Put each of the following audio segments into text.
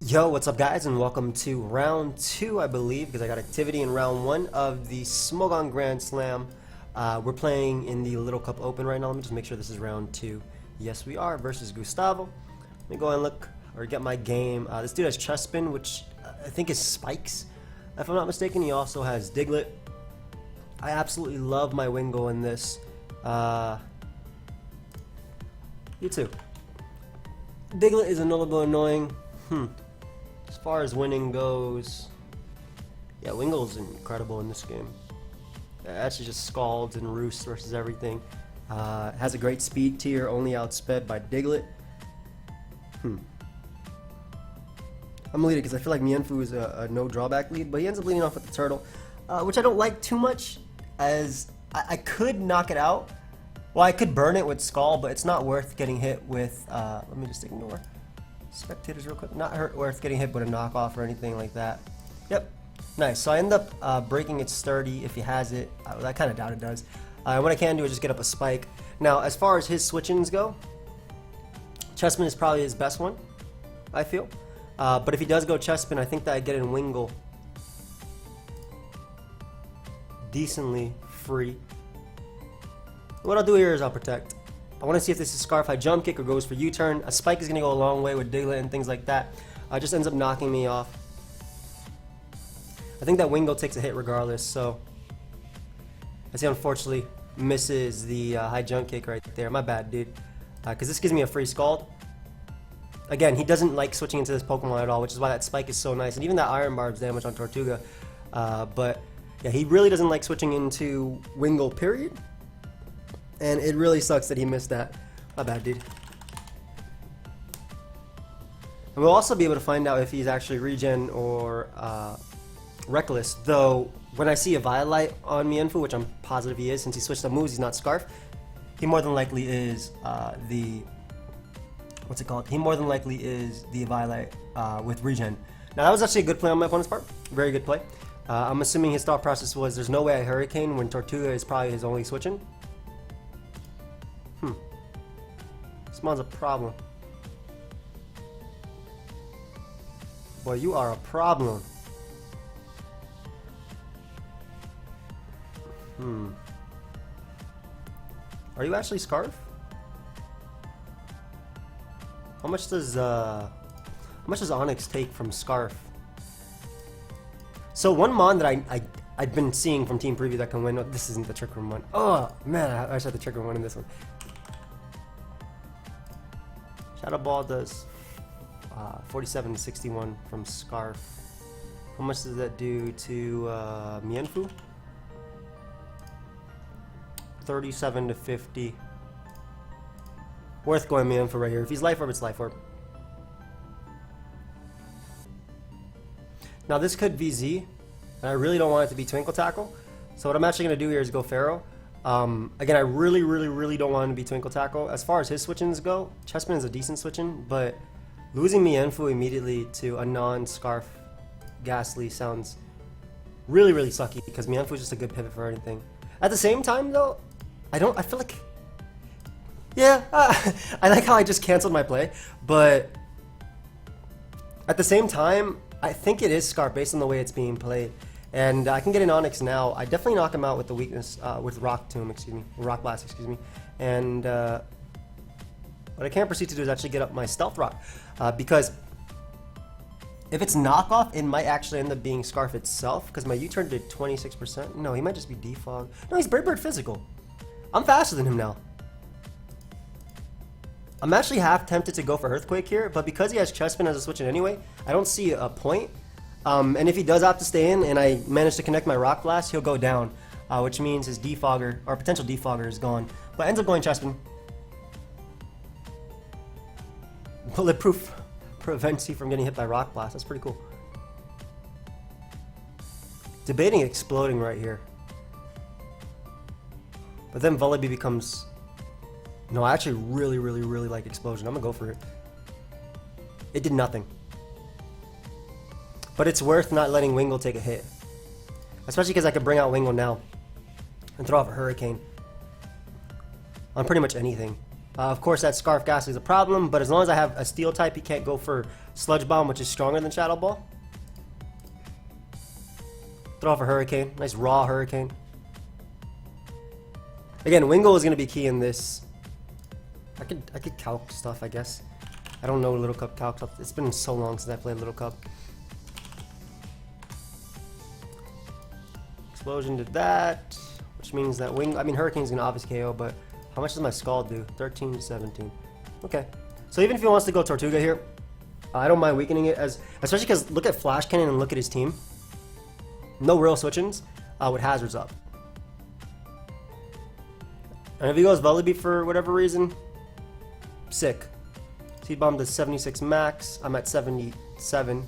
Yo, what's up guys, and welcome to round 2, I believe, because I got activity in round 1 of the Smogon Grand Slam. We're playing in the Little Cup Open right now. Let me just make sure this is round 2. Yes, we are, versus Gustavo. Let me go and look, or get my game. This dude has chest spin, which I think is spikes, if I'm not mistaken. He also has Diglett. I absolutely love my Wingull in this. You too. Diglett is a little bit annoying. As far as winning goes, yeah, Wingull's incredible in this game. It actually just scalds and roosts versus everything. Has a great speed tier, only outsped by Diglett. I'm a leader because I feel like Mienfoo is a no drawback lead, but he ends up leading off with the turtle, which I don't like too much, as I could knock it out. Well, I could burn it with Skull, but it's not worth getting hit with, let me just ignore spectators real quick. Not worth getting hit with a knockoff or anything like that. Yep, nice. So I end up breaking its sturdy if he has it. I kind of doubt it does. What I can do is just get up a spike. Now, as far as his switch-ins go, Chessman is probably his best one, I feel. But if he does go Chessman, I think that I get in Wingull decently free. What I'll do here is I'll protect. I want to see if this is Scarf High Jump Kick or goes for U-turn. A spike is going to go a long way with Diglett and things like that. Just ends up knocking me off. I think that Wingull takes a hit regardless, so as he unfortunately misses the High Jump Kick right there. My bad, dude. Because this gives me a free Scald. Again, he doesn't like switching into this Pokemon at all, which is why that spike is so nice. And even that Iron Barb's damage on Tortuga. But yeah, he really doesn't like switching into Wingull, period. And it really sucks that he missed that. My bad, dude. And we'll also be able to find out if he's actually regen or reckless. Though, when I see a Violite on Mienfoo, which I'm positive he is, since he switched up moves, he's not Scarf. He more than likely is the... What's it called? He more than likely is the Violite with regen. Now, that was actually a good play on my opponent's part. Very good play. I'm assuming his thought process was, there's no way I Hurricane when Tortuga is probably his only switch-in. Smon's a problem. Boy, you are a problem. Are you actually Scarf? How much does Onyx take from Scarf? So one Mon that I've been seeing from Team Preview that can win. Oh, this isn't the Trick Room one. Oh man, I wish I had the Trick Room one in this one. Shadow Ball does 47-61 from Scarf. How much does that do to Mienfoo? 37-50. Worth going Mienfoo right here. If he's Life Orb, it's Life Orb. Now this could VZ, and I really don't want it to be Twinkle Tackle. So what I'm actually going to do here is go Pharaoh. Again, I really don't want him to be Twinkle Tackle. As far as his switch-ins go, Chessman is a decent switch-in, but losing Mienfoo immediately to a non-Scarf Ghastly sounds really sucky, because Mienfoo is just a good pivot for anything. At the same time, though, I feel like... Yeah, I like how I just canceled my play, but at the same time, I think it is Scarf based on the way it's being played. And I can get an Onyx now. I definitely knock him out with the weakness, with Rock Tomb, Rock Blast, excuse me. And what I can proceed to do is actually get up my Stealth Rock, because if it's knockoff, it might actually end up being Scarf itself, because my U-turn did 26%. No, he might just be defog. No, he's Bird physical. I'm faster than him now. I'm actually half tempted to go for Earthquake here, but because he has Chessman as a switch-in anyway, I don't see a point. And if he does opt to stay in and I manage to connect my Rock Blast, he'll go down, which means his defogger, or potential defogger, is gone. But ends up going Chessman. Bulletproof prevents you from getting hit by Rock Blast. That's pretty cool. Debating exploding right here. But then Vullaby becomes... No, I actually really like Explosion. I'm gonna go for it. It did nothing. But it's worth not letting Wingull take a hit. Especially because I could bring out Wingull now and throw off a Hurricane on pretty much anything. Of course, that Scarf Ghastly is a problem, but as long as I have a Steel type, he can't go for Sludge Bomb, which is stronger than Shadow Ball. Throw off a Hurricane. Nice raw Hurricane. Again, Wingull is going to be key in this. I could calc stuff, I guess. I don't know Little Cup calc stuff. It's been so long since I played Little Cup. Explosion did that, which means that Hurricane's going to obviously KO, but how much does my Scald do? 13 to 17. Okay. So even if he wants to go Tortuga here, I don't mind weakening it, especially because look at Flash Cannon and look at his team. No real switch-ins with hazards up. And if he goes Vullaby for whatever reason, sick. Seed Bomb does 76 max. I'm at 77.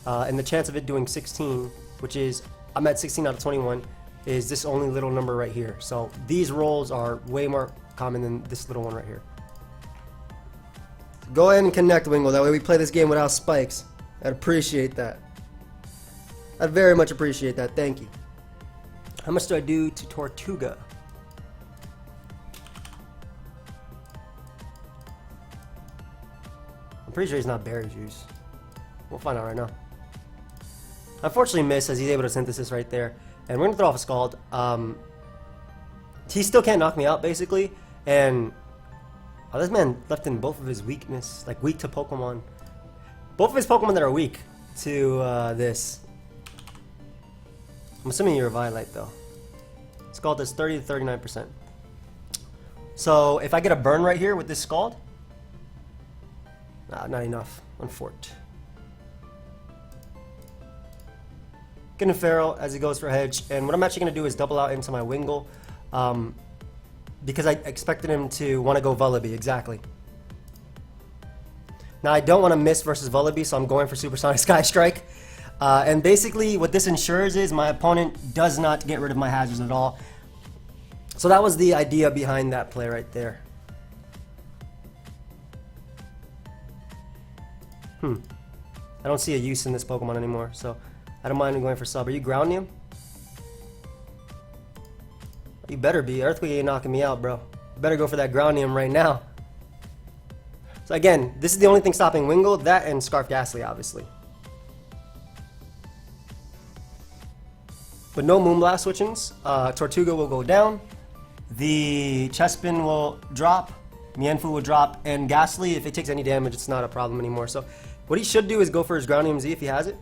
And the chance of it doing 16, which is, I'm at 16 out of 21, is this only little number right here. So these rolls are way more common than this little one right here. Go ahead and connect, Wingull. That way we play this game without spikes. I'd appreciate that. I'd very much appreciate that. Thank you. How much do I do to Tortuga? I'm pretty sure he's not Berry Juice. We'll find out right now. Unfortunately, miss as he's able to synthesis right there. And we're going to throw off a Scald. He still can't knock me out, basically. And this man left in both of his weakness, like weak to Pokemon. Both of his Pokemon that are weak to this. I'm assuming you're a Violet, though. Scald does 30 to 39%. So if I get a burn right here with this Scald, not enough on Fort. Getting Feral as he goes for Hedge, and what I'm actually going to do is double out into my Wingull, because I expected him to want to go Vullaby, exactly. Now I don't want to miss versus Vullaby, so I'm going for Supersonic Sky Strike. And basically what this ensures is my opponent does not get rid of my hazards at all. So that was the idea behind that play right there. I don't see a use in this Pokemon anymore, so I don't mind going for Sub. Are you grounding him? You better be. Earthquake ain't knocking me out, bro. You better go for that Groundium right now. So again, this is the only thing stopping Wingull, that and Scarf Ghastly, obviously. But no Moonblast switch-ins. Tortuga will go down. The Chespin will drop. Mienfoo will drop. And Ghastly, if it takes any damage, it's not a problem anymore. So what he should do is go for his Groundium Z if he has it.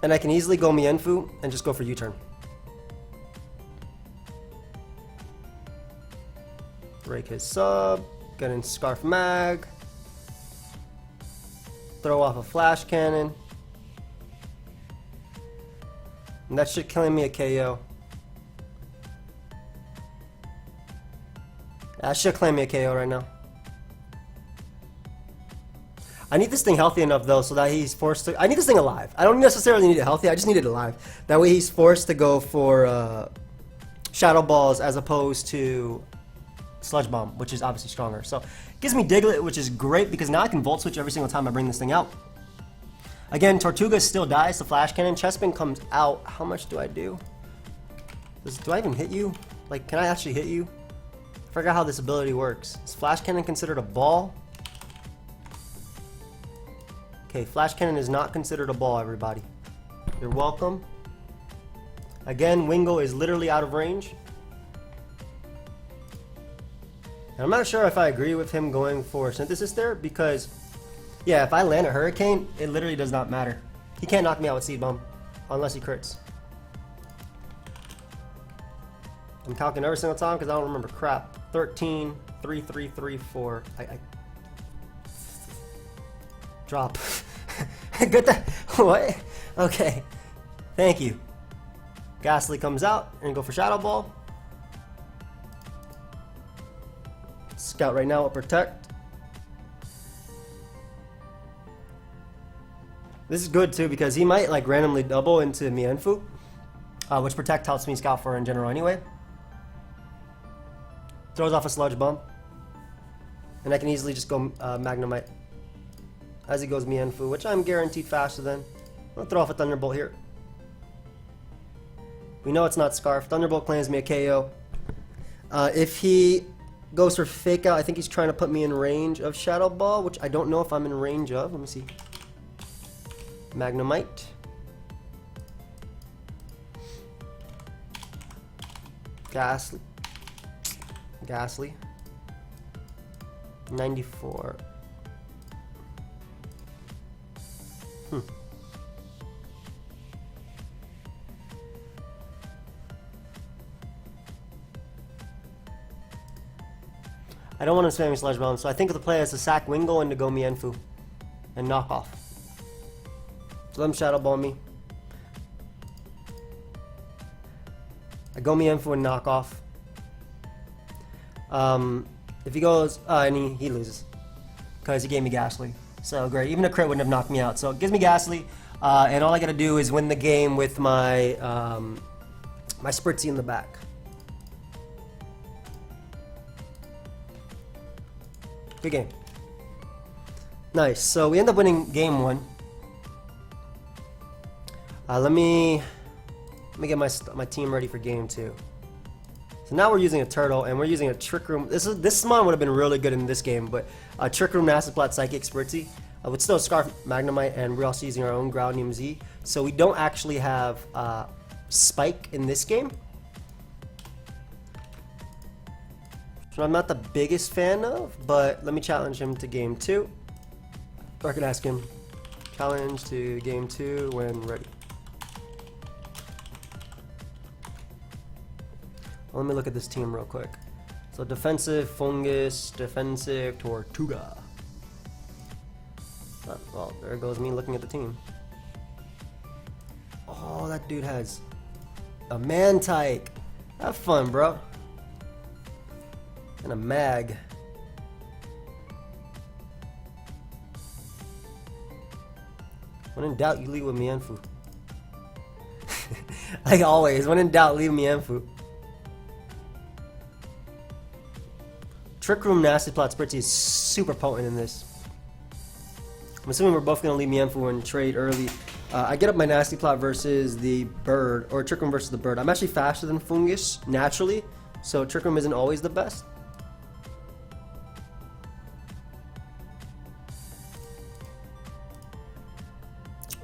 And I can easily go Mienfoo and just go for U-turn. Break his sub. Get in Scarf Mag. Throw off a Flash Cannon. And that should kill me a KO. That should claim me a KO right now. I need this thing healthy enough though so that he's forced to... I need this thing alive. I don't necessarily need it healthy, I just need it alive. That way he's forced to go for Shadow Balls as opposed to Sludge Bomb, which is obviously stronger. So it gives me Diglett, which is great because now I can Volt Switch every single time I bring this thing out. Again, Tortuga still dies to Flash Cannon. Chespin comes out. How much do I do? Do I even hit you? Like, can I actually hit you? I forgot how this ability works. Is Flash Cannon considered a ball? Okay, Flash Cannon is not considered a ball, everybody. You're welcome. Again, Wingull is literally out of range. And I'm not sure if I agree with him going for Synthesis there because, yeah, if I land a Hurricane, it literally does not matter. He can't knock me out with Seed Bomb unless he crits. I'm calculating every single time because I don't remember crap. 13, 3, 3, 3, 4. Drop. Good. What? Okay. Thank you. Ghastly comes out and go for Shadow Ball. Scout right now will Protect. This is good too because he might like randomly double into Mienfoo, which Protect helps me scout for in general anyway. Throws off a Sludge Bomb. And I can easily just go Magnemite. As he goes Mienfoo, which I'm guaranteed faster than. I'll throw off a Thunderbolt here. We know it's not Scarf. Thunderbolt claims me a KO. If he goes for Fake Out. I think he's trying to put me in range of Shadow Ball, which I don't know if I'm in range of. Let me see. Magnemite. Ghastly. 94. I don't want to spam Sludge Bomb, so I think the play is to sack Wingull and to go Mienfoo and knock off. So let him Shadow Ball me. I go Mienfoo and knock off. If he goes, and he loses because he gave me Ghastly. So great, even a crit wouldn't have knocked me out. So it gives me Ghastly, and all I gotta do is win the game with my my Spritzy in the back. Good game. Nice. So we end up winning game 1. Let me get my team ready for game 2. So now we're using a turtle and we're using a Trick Room. This Smon would have been really good in this game, but Trick Room, Nasty Plot, Psychic, Spritzy. With still Scarf, Magnemite, and we're also using our own Groundium Z. So we don't actually have Spike in this game. So I'm not the biggest fan of, but let me challenge him to game 2. Or I can ask him, challenge to game 2 when ready. Let me look at this team real quick. So defensive Fungus, defensive Tortuga. Well, there goes me looking at the team. Oh, that dude has a Mantike. Have fun, bro. And a Mag. When in doubt, you leave with Mienfoo. Like always, when in doubt, leave Mienfoo. Trick Room, Nasty Plot, Spritzy is super potent in this. I'm assuming we're both going to leave Mienfoo and trade early. I get up my Nasty Plot versus the Bird, or Trick Room versus the Bird. I'm actually faster than Fungus, naturally, so Trick Room isn't always the best.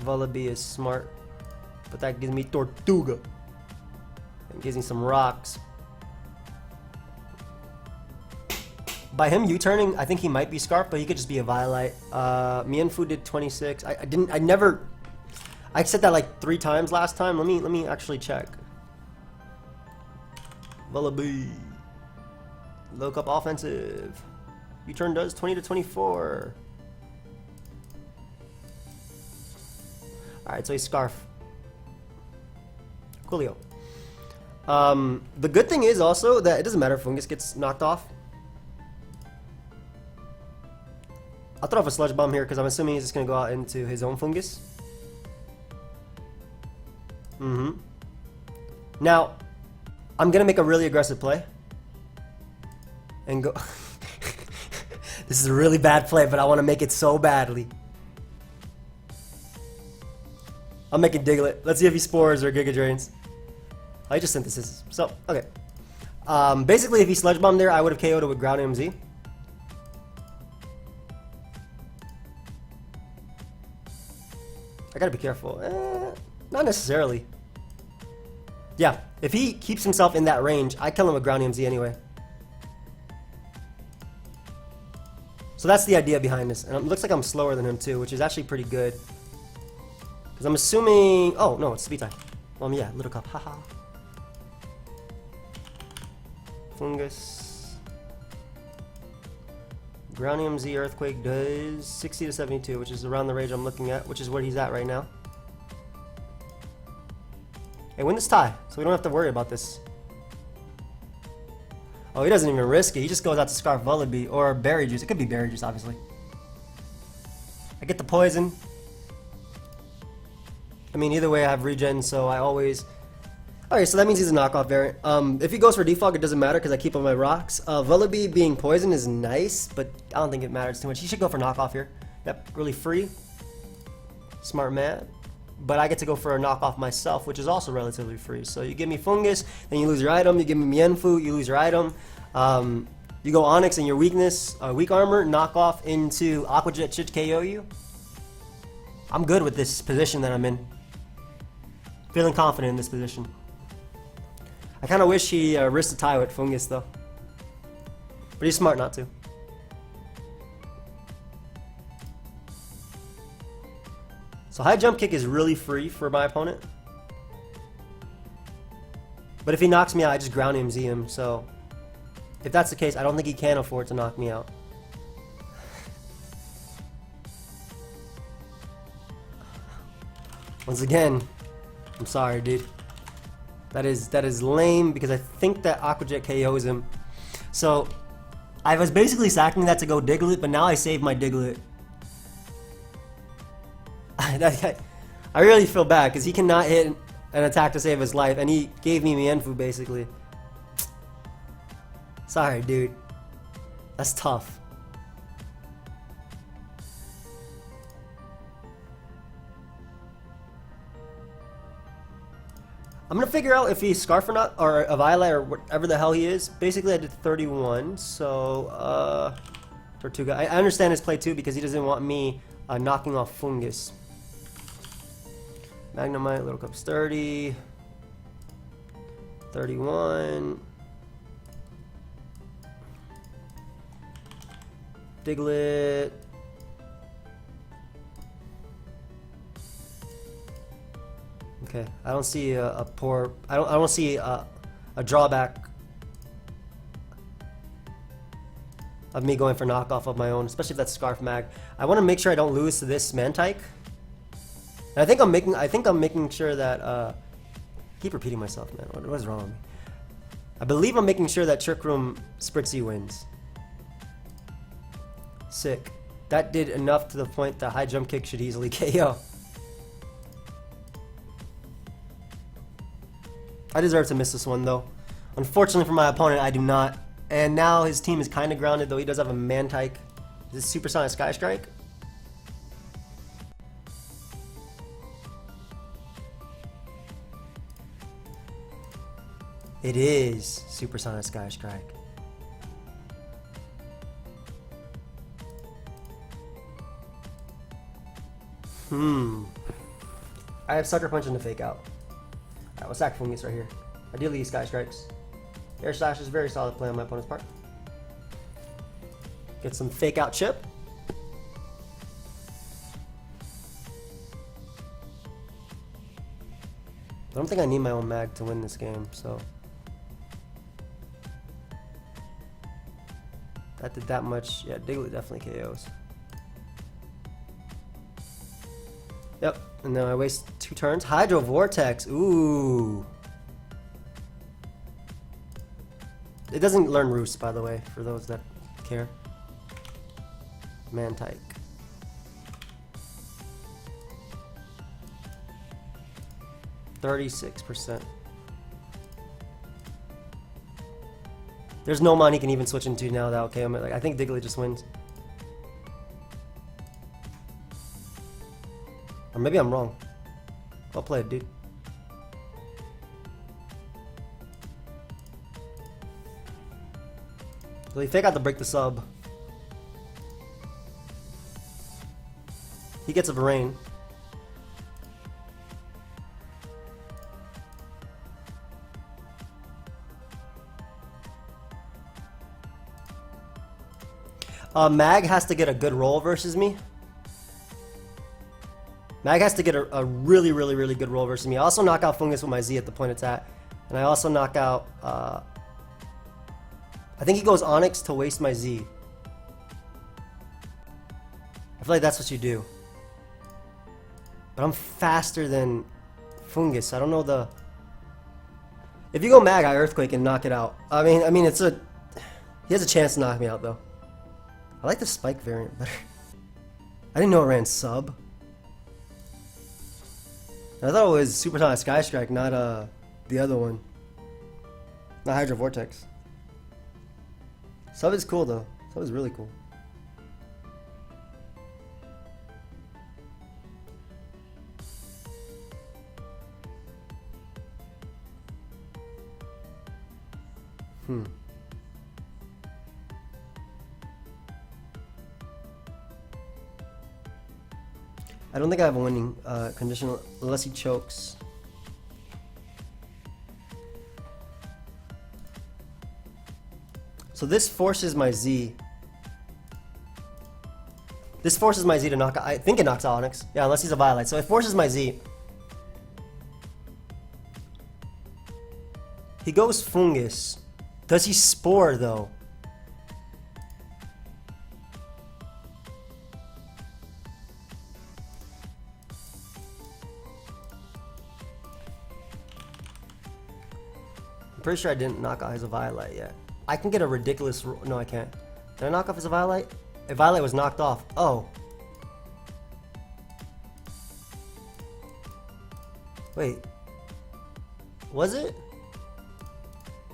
Vullaby is smart, but that gives me Tortuga. It gives me some rocks. By him U-turning, I think he might be Scarf, but he could just be a Violite. Mienfoo did 26. I said that like 3 times last time. Let me actually check. Vullaby. Low Cup offensive. U-turn does 20 to 24. Alright, so he's Scarf. Coolio. The good thing is also that it doesn't matter if Fungus gets knocked off. I'll throw off a Sludge Bomb here because I'm assuming he's just going to go out into his own Fungus. Now, I'm going to make a really aggressive play. And go... This is a really bad play, but I want to make it so badly. I'll make it Diglett. Let's see if he Spores or Giga Drains. I just Synthesis. So, okay. Basically, if he Sludge Bombed there, I would have KO'd it with Groundium Z. I gotta be careful. Not necessarily. Yeah, if he keeps himself in that range, I kill him with Groundium Z anyway. So that's the idea behind this. And it looks like I'm slower than him too, which is actually pretty good. Because I'm assuming... Oh, no, it's speed time. Yeah, Little Cup. Haha. Fungus. Groundium Z Earthquake does 60 to 72, which is around the range I'm looking at, which is where he's at right now. Hey, win this tie, so we don't have to worry about this. Oh, he doesn't even risk it. He just goes out to Scarf Vullaby or Berry Juice. It could be Berry Juice, obviously. I get the poison. I mean, either way, I have regen, so I always... Okay, so that means he's a knockoff variant. If he goes for defog, it doesn't matter because I keep on my rocks. Vullaby being poison is nice, but I don't think it matters too much. He should go for knockoff here. Yep, really free. Smart man. But I get to go for a knockoff myself, which is also relatively free. So you give me Fungus, then you lose your item. You give me Mienfoo, you lose your item. You go Onyx and your weakness, weak armor, knock off into Aqua Jet should KO you. I'm good with this position that I'm in. Feeling confident in this position. I kind of wish he risked a tie with Fungus though. But he's smart not to. So high jump kick is really free for my opponent. But if he knocks me out, I just ground him, Z him. So if that's the case, I don't think he can afford to knock me out. Once again, I'm sorry, dude. That is lame because I think that Aqua Jet KOs him. So I was basically sacking that to go Diglett, but now I saved my Diglett. I really feel bad because he cannot hit an attack to save his life, and he gave me Mienfu basically. Sorry, dude. That's tough. I'm gonna figure out if he's Scarf or not, or a Violet, or whatever the hell he is. Basically, I did 31, so Tortuga. I understand his play too because he doesn't want me knocking off Fungus. Magnemite, Little Cup's 30, 31. Diglett. Okay, I don't see a poor. I don't see a drawback of me going for knockoff of my own, especially if that's Scarf Mag. I want to make sure I don't lose to this Mantike. And I think I'm making sure that keep repeating myself, man. What is wrong with me? I believe I'm making sure that Trick Room Spritzy wins. Sick. That did enough to the point that high jump kick should easily KO. I deserve to miss this one though. Unfortunately for my opponent, I do not. And now his team is kind of grounded, though he does have a Mantike. Is this Supersonic Sky Strike? It is Supersonic Sky Strike. I have Sucker Punch and the Fake Out. Alright, we'll sack Fungus right here. Ideally, he Sky Strikes. Air Slash is a very solid play on my opponent's part. Get some Fake Out chip. I don't think I need my own mag to win this game, so. That did that much. Yeah, Diglett definitely KOs. Yep, and then I waste 2 turns. Hydro Vortex, ooh. It doesn't learn Roost, by the way, for those that care. Mantike. %36%. There's no mon he can even switch into now that okay. I think Diglett just wins. Or maybe I'm wrong. I'll play it, dude. So he Fake Out to break the sub. He gets a Varain. Mag has to get a good roll versus me. Mag has to get a really, really, really good roll versus me. I also knock out Fungus with my Z at the point it's at. And I also knock out... I think he goes Onyx to waste my Z. I feel like that's what you do. But I'm faster than Fungus. I don't know the... If you go Mag, I Earthquake and knock it out. I mean, it's a... He has a chance to knock me out, though. I like the Spike variant better. I didn't know it ran sub. I thought it was Supersonic Sky Strike, not the other one. Not Hydro Vortex. Sub is cool though. Sub is really cool. I don't think I have a winning conditional unless he chokes. So this forces my Z. This forces my Z to knock out. I think it knocks out Onyx. Yeah, unless he's a Violet. So it forces my Z. He goes Fungus. Does he Spore though? I'm pretty sure I didn't knock out his Violet yet. I can get a ridiculous... No, I can't. Did I knock off his Violet? A Violet was knocked off. Oh. Wait. Was it?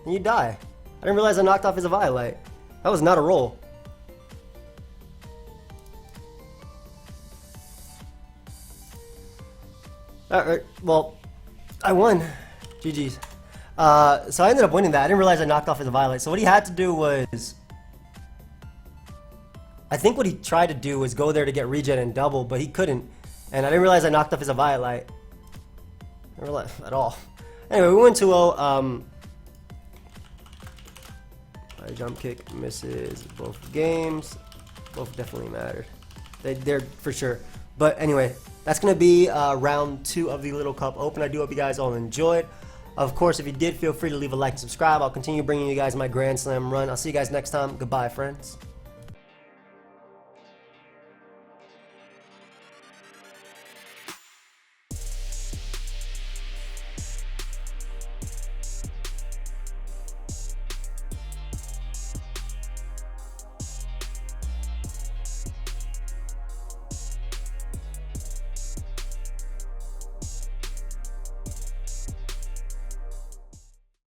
You die. I didn't realize I knocked off his Violet. That was not a roll. Alright, well, I won. GG's. So I ended up winning that. I didn't realize I knocked off his Violet. So what he had to do was... I think what he tried to do was go there to get regen and double, but he couldn't. And I didn't realize I knocked off his Violet. I didn't realize at all. Anyway, we went 2-0. Jump kick misses both games. Both definitely mattered. They're for sure. But anyway, that's going to be round 2 of the Little Cup Open. I do hope you guys all enjoyed. Of course, if you did, feel free to leave a like and subscribe. I'll continue bringing you guys my Grand Slam run. I'll see you guys next time. Goodbye, friends.